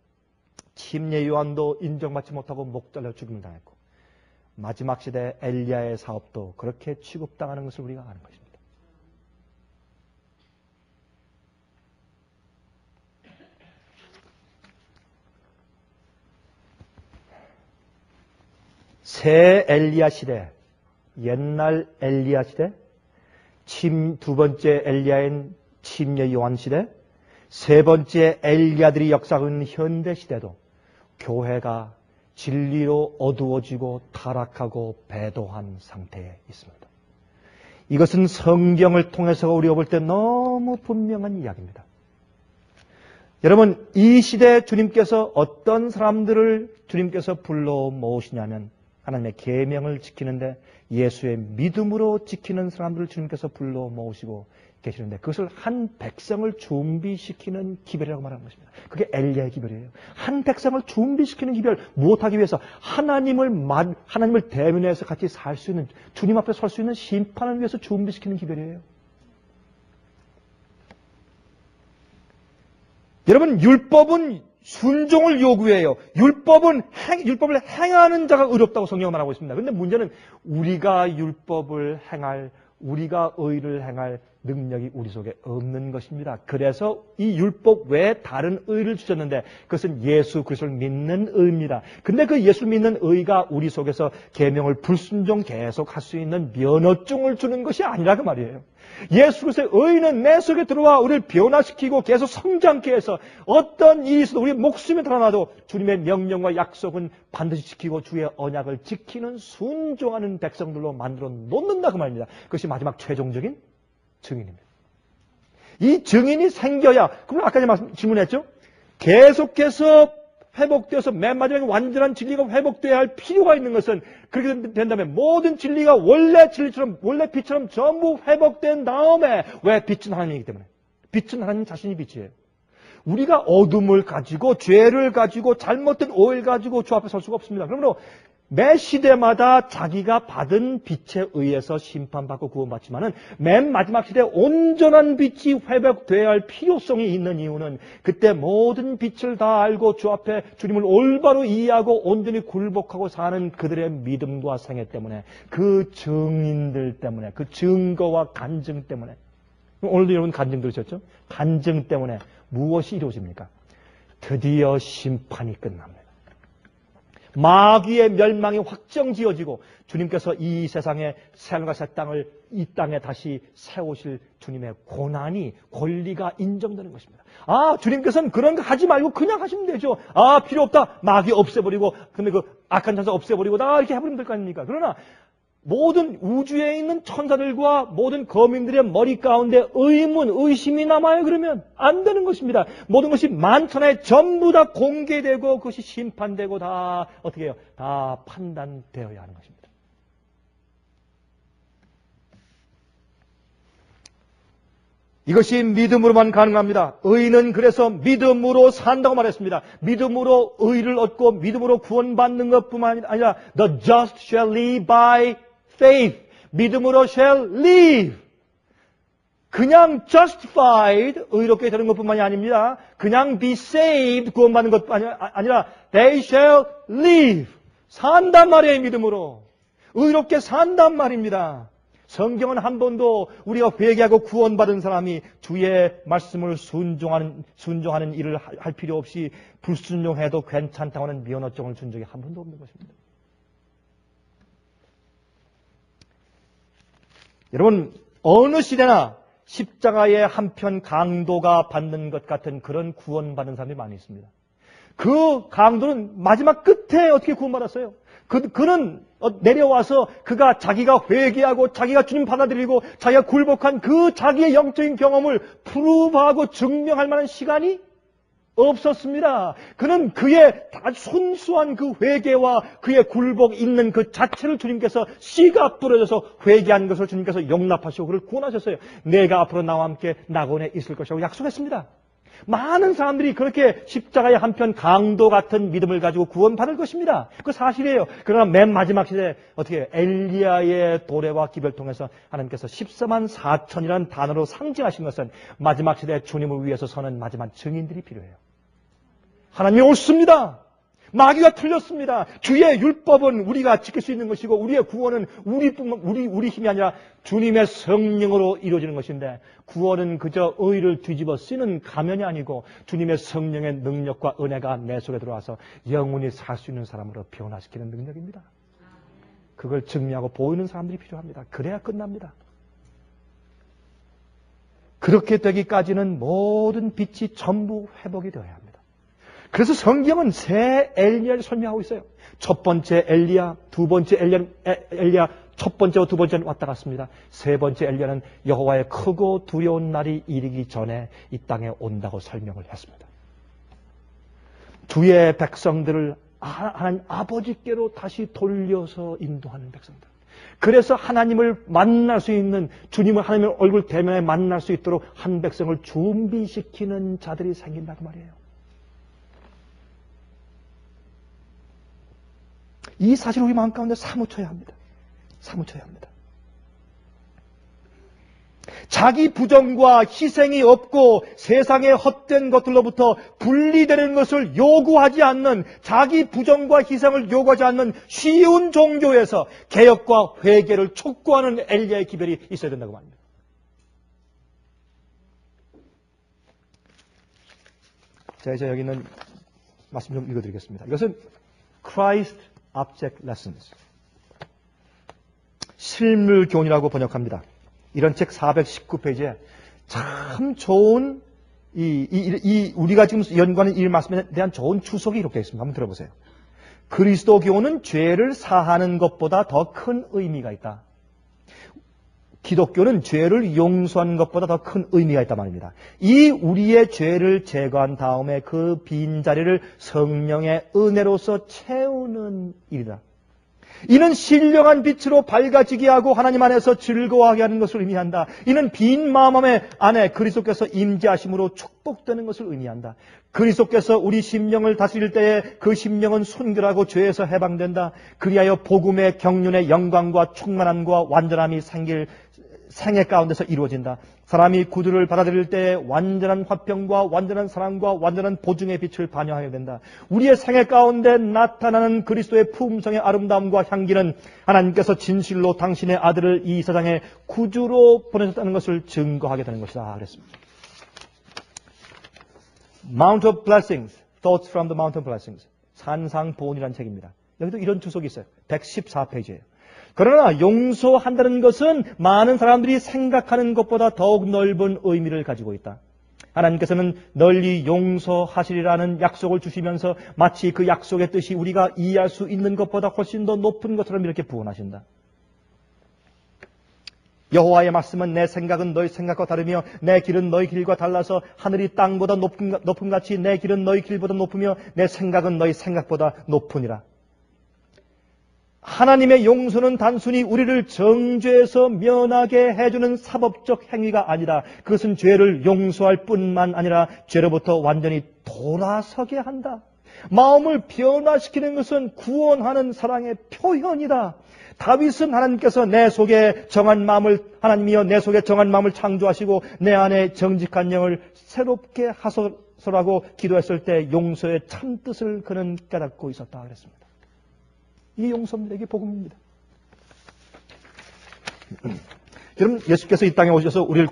침례 요한도 인정받지 못하고 목 잘려 죽임을 당했고, 마지막 시대 엘리야의 사업도 그렇게 취급당하는 것을 우리가 아는 것입니다. 새 엘리야 시대, 옛날 엘리야 시대, 두 번째 엘리야인 침례 요한 시대, 세 번째 엘리야들이 역사하고 있는 현대 시대도 교회가 진리로 어두워지고 타락하고 배도한 상태에 있습니다. 이것은 성경을 통해서 우리가 볼 때 너무 분명한 이야기입니다. 여러분, 이 시대에 주님께서 어떤 사람들을 주님께서 불러 모으시냐면, 하나님의 계명을 지키는데 예수의 믿음으로 지키는 사람들을 주님께서 불러 모으시고 계시는데, 그것을 한 백성을 준비시키는 기별이라고 말하는 것입니다. 그게 엘리야의 기별이에요. 한 백성을 준비시키는 기별, 무엇하기 위해서? 하나님을 대면해서 같이 살 수 있는, 주님 앞에 설 수 있는 심판을 위해서 준비시키는 기별이에요. 여러분, 율법은 순종을 요구해요. 율법을 행하는 자가 의롭다고 성경은 말하고 있습니다. 그런데 문제는 우리가 우리가 의를 행할 능력이 우리 속에 없는 것입니다. 그래서 이 율법 외에 다른 의를 주셨는데, 그것은 예수 그리스도를 믿는 의입니다. 근데 그 예수를 믿는 의가 우리 속에서 계명을 불순종 계속 할 수 있는 면허증을 주는 것이 아니라 그 말이에요. 예수 그리스도의 의는 내 속에 들어와 우리를 변화시키고 계속 성장케 해서 어떤 일이 있어도 우리의 목숨이 드러나도 주님의 명령과 약속은 반드시 지키고 주의 언약을 지키는 순종하는 백성들로 만들어 놓는다 그 말입니다. 그것이 마지막 최종적인 증인입니다. 이 증인이 생겨야, 그럼 아까 질문했죠? 계속해서 회복되어서 맨 마지막에 완전한 진리가 회복되어야 할 필요가 있는 것은, 그렇게 된다면 모든 진리가 원래 진리처럼, 원래 빛처럼 전부 회복된 다음에, 왜 빛은 하나님이기 때문에, 빛은 하나님 자신이 빛이에요. 우리가 어둠을 가지고 죄를 가지고 잘못된 오해를 가지고 주 앞에 설 수가 없습니다. 그러므로 매 시대마다 자기가 받은 빛에 의해서 심판받고 구원받지만은 맨 마지막 시대에 온전한 빛이 회복되어야 할 필요성이 있는 이유는 그때 모든 빛을 다 알고 주 앞에 주님을 올바로 이해하고 온전히 굴복하고 사는 그들의 믿음과 생애 때문에, 그 증인들 때문에, 그 증거와 간증 때문에. 오늘도 여러분 간증 들으셨죠? 간증 때문에 무엇이 이루어집니까? 드디어 심판이 끝납니다. 마귀의 멸망이 확정지어지고 주님께서 이 세상에 새하늘과 새 땅을 이 땅에 다시 세우실 주님의 고난이, 권리가 인정되는 것입니다. 아, 주님께서는 그런 거 하지 말고 그냥 하시면 되죠. 아, 필요 없다. 마귀 없애버리고, 근데 그 악한 천사 없애버리고 다 이렇게 해버리면 될 거 아닙니까? 그러나 모든 우주에 있는 천사들과 모든 거민들의 머리 가운데 의문, 의심이 남아요. 그러면 안 되는 것입니다. 모든 것이 만천하에 전부 다 공개되고 그것이 심판되고 다 어떻게 해요? 다 판단되어야 하는 것입니다. 이것이 믿음으로만 가능합니다. 의인은 그래서 믿음으로 산다고 말했습니다. 믿음으로 의를 얻고 믿음으로 구원받는 것뿐만 아니라 the just shall live by faith. 믿음으로 shall live. 그냥 justified, 의롭게 되는 것뿐만이 아닙니다. 그냥 be saved, 구원받는 것 아니라 they shall live. 산단 말이에요, 믿음으로. 의롭게 산단 말입니다. 성경은 한 번도 우리가 회개하고 구원받은 사람이 주의 말씀을 순종하는 일을 할 필요 없이 불순종해도 괜찮다고 하는 면허증을 준 적이 한 번도 없는 것입니다. 여러분, 어느 시대나 십자가의 한편 강도가 받는 것 같은 그런 구원받은 사람들이 많이 있습니다. 그 강도는 마지막 끝에 어떻게 구원받았어요? 그는 내려와서 그가 자기가 회개하고 자기가 주님 받아들이고 자기가 굴복한 그 자기의 영적인 경험을 프루브하고 증명할 만한 시간이 없었습니다. 그는 그의 순수한 그 회개와 그의 굴복 있는 그 자체를 주님께서 씨가 뿌려져서 회개한 것을 주님께서 용납하시고 그를 구원하셨어요. 내가 앞으로 나와 함께 낙원에 있을 것이라고 약속했습니다. 많은 사람들이 그렇게 십자가의 한편 강도 같은 믿음을 가지고 구원받을 것입니다. 그 사실이에요. 그러나 맨 마지막 시대에 어떻게 엘리야의 도래와 기별을 통해서 하나님께서 14만 4천이라는 단어로 상징하신 것은 마지막 시대에 주님을 위해서 서는 마지막 증인들이 필요해요. 하나님이 옳습니다. 마귀가 틀렸습니다. 주의 율법은 우리가 지킬 수 있는 것이고 우리의 구원은 우리 힘이 아니라 주님의 성령으로 이루어지는 것인데 구원은 그저 의를 뒤집어 쓰는 가면이 아니고 주님의 성령의 능력과 은혜가 내 속에 들어와서 영원히 살 수 있는 사람으로 변화시키는 능력입니다. 그걸 증명하고 보이는 사람들이 필요합니다. 그래야 끝납니다. 그렇게 되기까지는 모든 빛이 전부 회복이 되어야 합니다. 그래서 성경은 세 엘리야를 설명하고 있어요. 첫 번째 엘리야, 두 번째 엘리야, 첫 번째와 두 번째는 왔다 갔습니다. 세 번째 엘리야는 여호와의 크고 두려운 날이 이르기 전에 이 땅에 온다고 설명을 했습니다. 주의 백성들을 하나님 아버지께로 다시 돌려서 인도하는 백성들. 그래서 하나님을 만날 수 있는, 주님을 하나님의 얼굴 대면에 만날 수 있도록 한 백성을 준비시키는 자들이 생긴다고 말이에요. 이 사실을 우리 마음 가운데 사무쳐야 합니다. 사무쳐야 합니다. 자기 부정과 희생이 없고 세상의 헛된 것들로부터 분리되는 것을 요구하지 않는, 자기 부정과 희생을 요구하지 않는 쉬운 종교에서 개혁과 회개를 촉구하는 엘리야의 기별이 있어야 된다고 말합니다. 자, 이제 여기는 말씀 좀 읽어드리겠습니다. 이것은 Christ Object Lessons, 실물교훈이라고 번역합니다. 이런 책 419페이지에 참 좋은 우리가 지금 연구하는 이 말씀에 대한 좋은 추석이 이렇게 있습니다. 한번 들어보세요. 그리스도 교훈은 죄를 사하는 것보다 더 큰 의미가 있다. 기독교는 죄를 용서하는 것보다 더 큰 의미가 있단 말입니다. 이 우리의 죄를 제거한 다음에 그 빈자리를 성령의 은혜로서 채우는 일이다. 이는 신령한 빛으로 밝아지게 하고 하나님 안에서 즐거워하게 하는 것을 의미한다. 이는 빈 마음 안에 그리스도께서 임재하심으로 축복되는 것을 의미한다. 그리스도께서 우리 심령을 다스릴 때에 그 심령은 순결하고 죄에서 해방된다. 그리하여 복음의 경륜의 영광과 충만함과 완전함이 생길 생애 가운데서 이루어진다. 사람이 구주를 받아들일 때 완전한 화평과 완전한 사랑과 완전한 보증의 빛을 반영하게 된다. 우리의 생애 가운데 나타나는 그리스도의 품성의 아름다움과 향기는 하나님께서 진실로 당신의 아들을 이 세상에 구주로 보내셨다는 것을 증거하게 되는 것이다. 그랬습니다. Mount of Blessings, Thoughts from the Mount of Blessings. 산상보훈이라는 책입니다. 여기도 이런 주석이 있어요. 114페이지예요. 그러나 용서한다는 것은 많은 사람들이 생각하는 것보다 더욱 넓은 의미를 가지고 있다. 하나님께서는 널리 용서하시리라는 약속을 주시면서 마치 그 약속의 뜻이 우리가 이해할 수 있는 것보다 훨씬 더 높은 것처럼 이렇게 부언하신다. 여호와의 말씀은 내 생각은 너희 생각과 다르며 내 길은 너희 길과 달라서 하늘이 땅보다 높음같이 내 길은 너희 길보다 높으며 내 생각은 너희 생각보다 높으니라. 하나님의 용서는 단순히 우리를 정죄에서 면하게 해주는 사법적 행위가 아니라 그것은 죄를 용서할 뿐만 아니라 죄로부터 완전히 돌아서게 한다. 마음을 변화시키는 것은 구원하는 사랑의 표현이다. 다윗은 하나님께서 내 속에 정한 마음을 하나님이여 내 속에 정한 마음을 창조하시고 내 안에 정직한 영을 새롭게 하소서라고 기도했을 때 용서의 참뜻을 그는 깨닫고 있었다 그랬습니다. 이게 용서입니다. 이게 복음입니다. 여러분, 예수께서 이 땅에 오셔서 우리를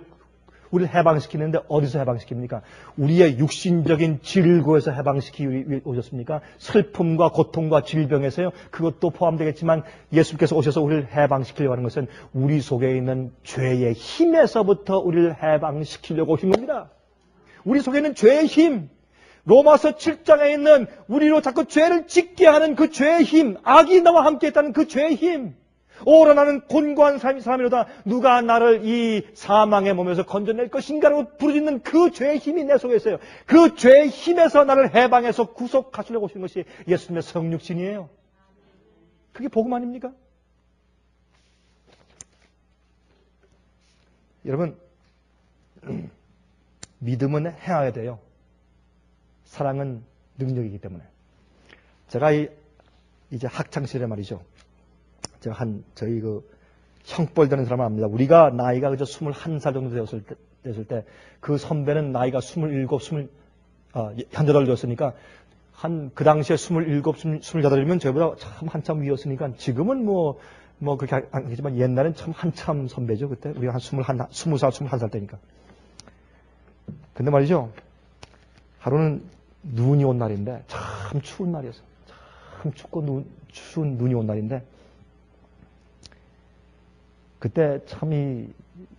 해방시키는데 어디서 해방시킵니까? 우리의 육신적인 질고에서 해방시키기 위해 오셨습니까? 슬픔과 고통과 질병에서요. 그것도 포함되겠지만 예수께서 오셔서 우리를 해방시키려고 하는 것은 우리 속에 있는 죄의 힘에서부터 우리를 해방시키려고 오신 겁니다. 우리 속에 있는 죄의 힘, 로마서 7장에 있는 우리로 자꾸 죄를 짓게 하는 그 죄의 힘, 악이 나와 함께 있다는 그 죄의 힘. 오라 나는 곤고한 사람이로다. 누가 나를 이 사망의 몸에서 건져낼 것인가라고 부르짖는 그 죄의 힘이 내 속에 있어요. 그 죄의 힘에서 나를 해방해서 구속하시려고 오신 것이 예수님의 성육신이에요. 그게 복음 아닙니까? 여러분, 믿음은 행해야 돼요. 사랑은 능력이기 때문에. 제가 이제 학창시절에 말이죠. 제가 저희 형벌 되는 사람은 압니다. 우리가 나이가 그저 21살 정도 되었을 때, 그 선배는 나이가 27, 현저를 되었으니까, 그 당시에 27, 28이면 저보다 참 한참 위였으니까, 지금은 그렇게 아니지만 옛날엔 참 한참 선배죠, 그때. 우리가 한 20살, 21살 때니까. 근데 말이죠. 하루는 눈이 온 날인데, 참 추운 날이었어요. 참 춥고 추운 눈이 온 날인데, 그때 참 이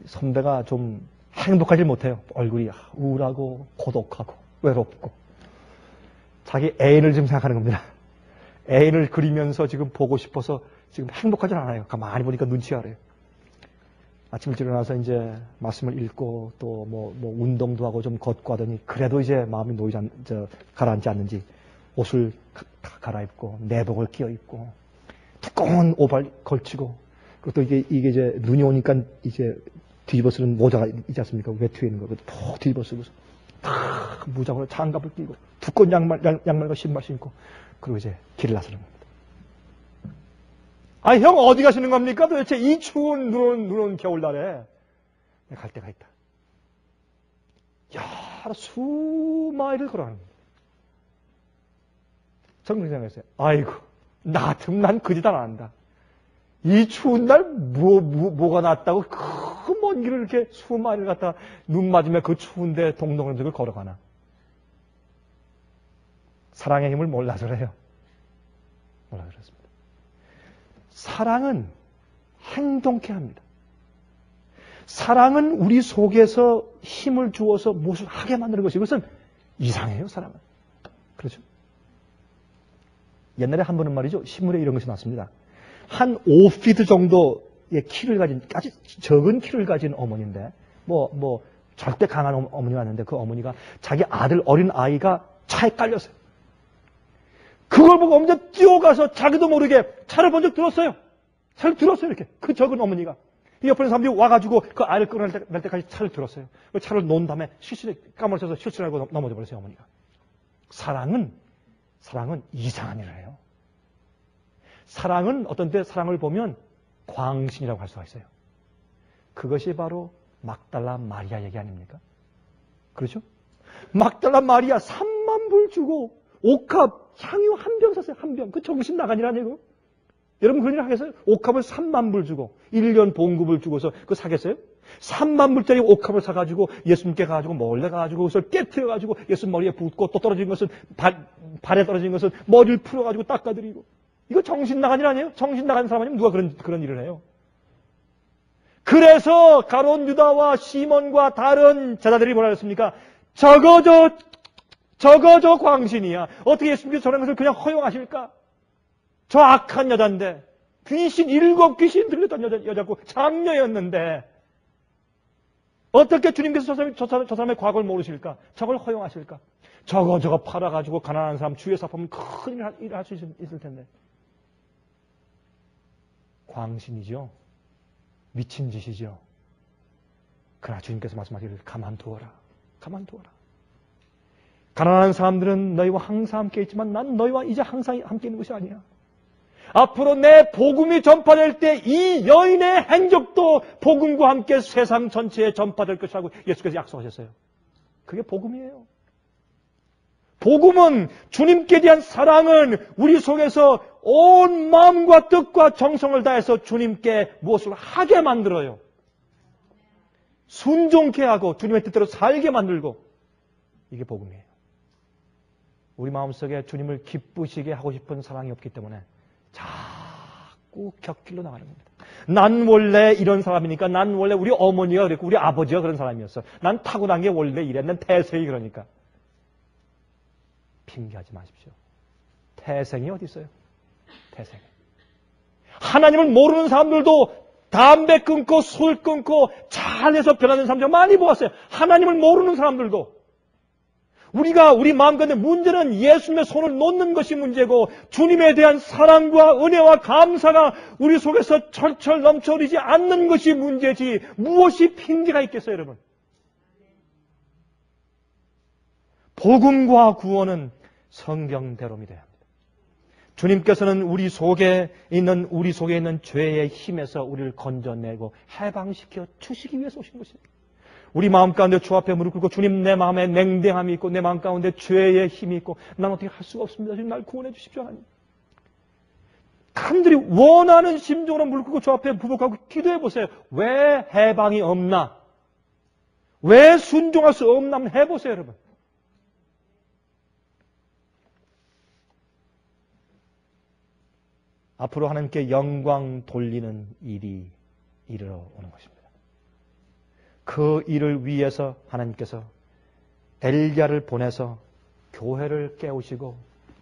선배가 좀 행복하지 못해요. 얼굴이 우울하고 고독하고 외롭고. 자기 애인을 지금 생각하는 겁니다. 애인을 그리면서 지금 보고 싶어서 지금 행복하지 않아요. 가만히 보니까 눈치가 그래요. 아침 일찍 일어나서 이제 말씀을 읽고 또 운동도 하고 좀 걷고 하더니 그래도 이제 마음이 가라앉지 않는지 옷을 갈아입고 내복을 끼워 입고 두꺼운 오발 걸치고 그것도 이게 이제 눈이 오니까 이제 뒤집어 쓰는 모자가 있지 않습니까? 외투에 있는 거. 그것도 푹 뒤집어 쓰고서 탁 무장으로 장갑을 끼고 두꺼운 양말과 신발 신고 그리고 이제 길을 나서는 겁니다. 아, 형 어디 가시는 겁니까? 도대체 이 추운 눈 온 겨울날에 갈 데가 있다. 여러 수마일을 걸어가는 겁니다. 저는 생각했어요. 아이고, 나 같으면 난 그 짓 안 한다. 이 추운 날 뭐가 낫다고 그 먼 길을 이렇게 수마일을 갖다 눈 맞으면 그 추운데 동동을 걸어가나. 사랑의 힘을 몰라서 그래요. 몰라서 그렇습니다. 사랑은 행동케 합니다. 사랑은 우리 속에서 힘을 주어서 무엇을 하게 만드는 것이 이것은 이상해요, 사랑은. 그렇죠? 옛날에 한 번은 말이죠. 신문에 이런 것이 났습니다. 한 5피트 정도의 키를 가진, 아주 적은 키를 가진 어머니인데, 절대 강한 어머니가 왔는데 그 어머니가 자기 어린 아이가 차에 깔렸어요. 그걸 보고 엄청 뛰어가서 자기도 모르게 차를 먼저 들었어요. 차를 들었어요, 이렇게. 그 적은 어머니가. 이 옆에 있는 사람들이 와가지고 그 아이를 끌어낼 때까지 차를 들었어요. 그 차를 놓은 다음에 까물쳐서 실수하고 넘어져 버렸어요, 어머니가. 사랑은 이상한 일을 해요. 사랑은 어떤 때 사랑을 보면 광신이라고 할 수가 있어요. 그것이 바로 막달라 마리아 얘기 아닙니까? 그렇죠? 막달라 마리아 3만 불 주고 옥합 향유 한 병 샀어요. 한 병. 그 정신 나간 일 아니에요? 여러분 그런 일 하겠어요? 옥합을 3만 불 주고 1년 봉급을 주고서 그거 사겠어요? 3만 불짜리 옥합을 사가지고 예수님께 가가지고 몰래 가가지고 그것을 깨트려가지고 예수님 머리에 붓고 또 떨어진 것은 발에 떨어진 것은 머리를 풀어가지고 닦아드리고 이거 정신 나간 일 아니에요? 정신 나간 사람 아니면 누가 그런 일을 해요? 그래서 가룟 유다와 시몬과 다른 제자들이 뭐라 했습니까? 저거 광신이야. 어떻게 예수님께서 저런 것을 그냥 허용하실까? 저 악한 여자인데 귀신 7귀신 들렸던 여자고 장녀였는데 어떻게 주님께서 저 사람의 과거를 모르실까? 저걸 허용하실까? 저거 팔아가지고 가난한 사람 주위에서 보면 큰 일을 할 수 있을 텐데 광신이죠. 미친 짓이죠. 그러나 주님께서 말씀하시기를 가만두어라. 가난한 사람들은 너희와 항상 함께 있지만 난 너희와 이제 항상 함께 있는 것이 아니야. 앞으로 내 복음이 전파될 때 이 여인의 행적도 복음과 함께 세상 전체에 전파될 것이라고 예수께서 약속하셨어요. 그게 복음이에요. 복음은 주님께 대한 사랑은 우리 속에서 온 마음과 뜻과 정성을 다해서 주님께 무엇을 하게 만들어요. 순종케 하고 주님의 뜻대로 살게 만들고 이게 복음이에요. 우리 마음속에 주님을 기쁘시게 하고 싶은 사랑이 없기 때문에 자꾸 곁길로 나가는 겁니다. 난 원래 이런 사람이니까 난 원래 우리 어머니가 그랬고 우리 아버지가 그런 사람이었어. 난 타고난 게 원래 이래. 난 태생이 그러니까. 핑계하지 마십시오. 태생이 어디 있어요? 태생. 하나님을 모르는 사람들도 담배 끊고 술 끊고 잘해서 변하는 사람들 많이 보았어요. 하나님을 모르는 사람들도. 우리 마음 가운데 문제는 예수님의 손을 놓는 것이 문제고 주님에 대한 사랑과 은혜와 감사가 우리 속에서 철철 넘쳐흐르지 않는 것이 문제지 무엇이 핑계가 있겠어요, 여러분? 복음과 구원은 성경대로 믿어야 합니다. 주님께서는 우리 속에 있는 죄의 힘에서 우리를 건져내고 해방시켜 주시기 위해서 오신 것입니다. 우리 마음 가운데 주 앞에 무릎 꿇고 주님 내 마음에 냉랭함이 있고 내 마음 가운데 죄의 힘이 있고 난 어떻게 할 수가 없습니다. 주님 날 구원해 주십시오. 하나님. 사람들이 원하는 심정으로 무릎 꿇고 주 앞에 부복하고 기도해 보세요. 왜 해방이 없나? 왜 순종할 수 없나? 한번 해보세요, 여러분. 앞으로 하나님께 영광 돌리는 일이 이르러 오는 것입니다. 그 일을 위해서 하나님께서 엘리야를 보내서 교회를 깨우시고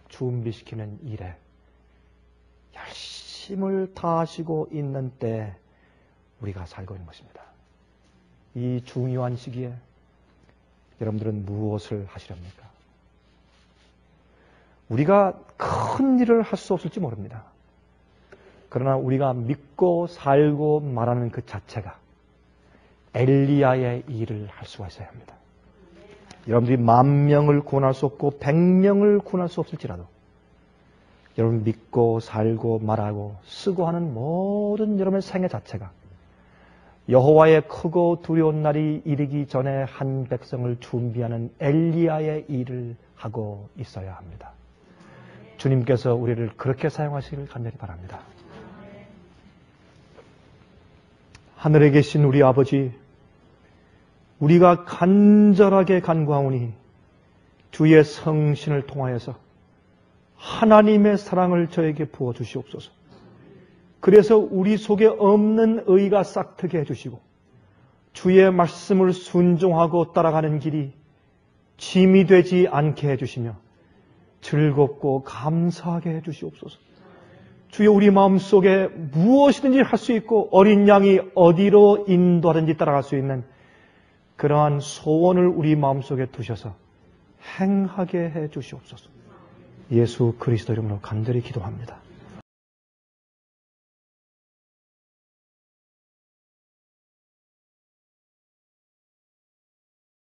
준비시키는 일에 열심을 다하시고 있는 때 우리가 살고 있는 것입니다. 이 중요한 시기에 여러분들은 무엇을 하시렵니까? 우리가 큰 일을 할 수 없을지 모릅니다. 그러나 우리가 믿고 살고 말하는 그 자체가 엘리야의 일을 할 수가 있어야 합니다. 여러분들이 10,000명을 구원할 수 없고 100명을 구원할 수 없을지라도 여러분 믿고 살고 말하고 쓰고 하는 모든 여러분의 생애 자체가 여호와의 크고 두려운 날이 이르기 전에 한 백성을 준비하는 엘리야의 일을 하고 있어야 합니다. 주님께서 우리를 그렇게 사용하시기를 간절히 바랍니다. 하늘에 계신 우리 아버지, 우리가 간절하게 간구하오니 주의 성신을 통하여서 하나님의 사랑을 저에게 부어주시옵소서. 그래서 우리 속에 없는 의가 싹트게 해주시고 주의 말씀을 순종하고 따라가는 길이 짐이 되지 않게 해주시며 즐겁고 감사하게 해주시옵소서. 주여 우리 마음속에 무엇이든지 할 수 있고 어린 양이 어디로 인도하든지 따라갈 수 있는 그러한 소원을 우리 마음속에 두셔서 행하게 해 주시옵소서. 예수 그리스도 이름으로 간절히 기도합니다.